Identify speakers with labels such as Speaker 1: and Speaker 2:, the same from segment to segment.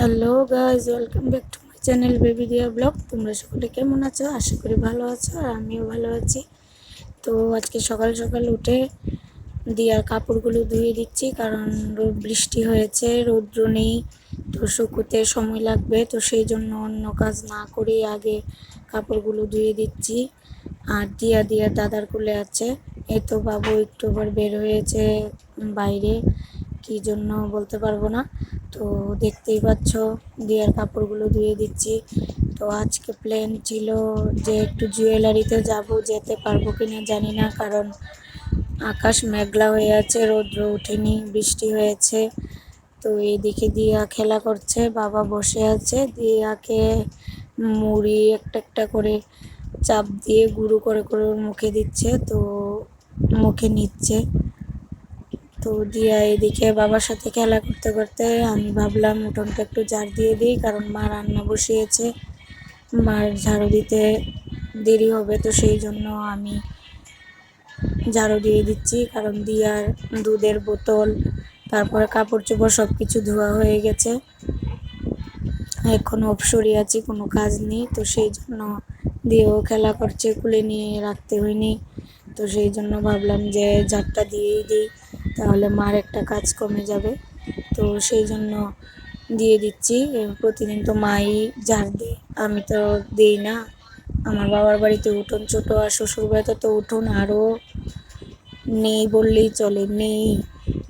Speaker 1: Hello guys, welcome back to my channel baby দিয়া blog. তোমরা সকলে কেমন আছো? আশা করি ভালো আছো, আর আমিও ভালো আছি। তো আজকে সকাল সকাল উঠে দিয়ার কাপড়গুলো ধুয়ে দিচ্ছি, কারণ বৃষ্টি হয়েছে, রৌদ্র নেই, তো শুকোতে সময় লাগবে। তো সেই জন্য অন্য কাজ না করে আগে কাপড়গুলো ধুয়ে দিচ্ছি। আর দিয়া দাদার কোলে আছে। এই তো বাবু একটু আবার বের হয়েছে বাইরে, কী জন্য বলতে পারবো না। তো দেখতেই পাচ্ছ দিয়ার কাপড়গুলো ধুয়ে দিচ্ছি। তো আজকে প্ল্যান ছিল যে একটু জুয়েলারিতে যাব, যেতে পারবো কিনা জানি না, কারণ আকাশ মেঘলা হয়ে আছে, রৌদ্র ওঠেনি, বৃষ্টি হয়েছে। তো এইদিকে দিয়া খেলা করছে, বাবা বসে আছে, দিয়াকে মুড়ি একটা একটা করে চাপ দিয়ে গুঁড়ো করে করে ওর মুখে দিচ্ছে, তো মুখে নিচ্ছে। তো দিয়া এদিকে বাবার সাথে খেলা করতে করতে আমি ভাবলাম উঠোনটা একটু ঝাড় দিয়ে দিই, কারণ মা রান্না বসিয়েছে, মার ঝাড়ু দিতে দেরি হবে। তো সেই জন্য আমি ঝাড়ু দিয়ে দিচ্ছি, কারণ দিয়ার দুধের বোতল, তারপরে কাপড় চোপড় সব কিছু ধোয়া হয়ে গেছে। এখন অবসরই আছি, কোনো কাজ নেই। তো সেই জন্য দিয়েও খেলা করছে, কুলে নিয়ে রাখতে হয়নি। তো সেই জন্য ভাবলাম যে ঝাড়টা দিয়েই দিই, তাহলে মার একটা কাজ কমে যাবে। তো সেই জন্য দিয়ে দিচ্ছি। প্রতিদিন তো মাই ঝাড় দেয়, আমি তো দিই না। আমার বাবার বাড়িতে উঠোন ছোটো, আর শ্বশুর বাড়িতে তো উঠোন আরও নেই বললেই চলে, নেই,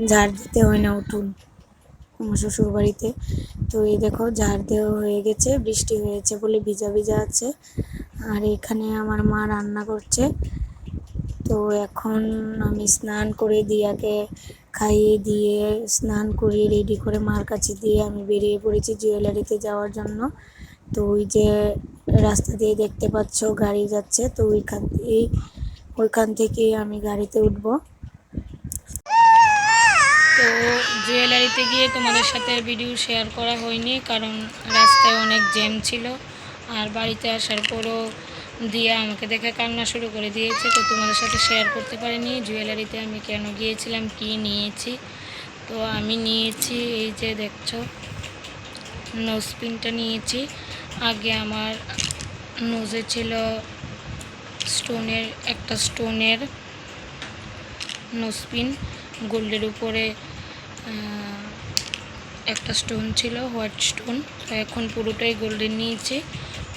Speaker 1: ঝাড় দিতে হয় না উঠোন আমার শ্বশুর বাড়িতে। তো এই দেখো ঝাড় দেওয়া হয়ে গেছে, বৃষ্টি হয়েছে বলে ভিজা ভিজা আছে। আর এখানে আমার মা রান্না করছে। তো এখন আমি স্নান করে দিয়াকে খাইয়ে দিয়ে স্নান করিয়ে রেডি করে মার কাছে দিয়ে আমি বেরিয়ে পড়েছি জুয়েলারিতে যাওয়ার জন্য। তো ওই যে রাস্তা দিয়ে দেখতে পাচ্ছ গাড়ি যাচ্ছে, তো ওইখান থেকে আমি গাড়িতে উঠবো। তো জুয়েলারিতে গিয়ে তোমাদের সাথে ভিডিও শেয়ার করা হয়নি, কারণ রাস্তায় অনেক জ্যাম ছিল। আর বাড়িতে আসার পরও দিয়া আমাকে দেখে কান্না শুরু করে দিয়েছে, তো তোমাদের সাথে শেয়ার করতে পারিনি জুয়েলারিতে আমি কেন গিয়েছিলাম, কি নিয়েছি। তো আমি নিয়েছি, এই যে দেখছো নোজপিনটা নিয়েছি। আগে আমার নোজে ছিল স্টোনের নোজপিন, গোল্ডের উপরে একটা স্টোন ছিল, হোয়াইট স্টোন। তো এখন পুরোটাই গোল্ডেন নিয়েছি।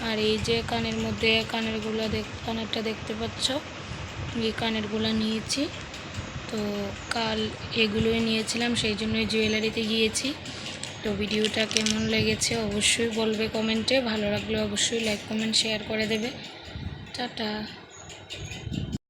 Speaker 1: আর এই যে কানের মধ্যে কানেরটা দেখতে পাচ্ছ, এই কানেরগুলো নিয়েছি। তো কাল এগুলোই নিয়েছিলাম, সেই জন্যই জুয়েলারিতে গিয়েছি। তো ভিডিওটা কেমন লেগেছে অবশ্যই বলবে কমেন্টে, ভালো লাগলে অবশ্যই লাইক কমেন্ট শেয়ার করে দেবে। টাটা।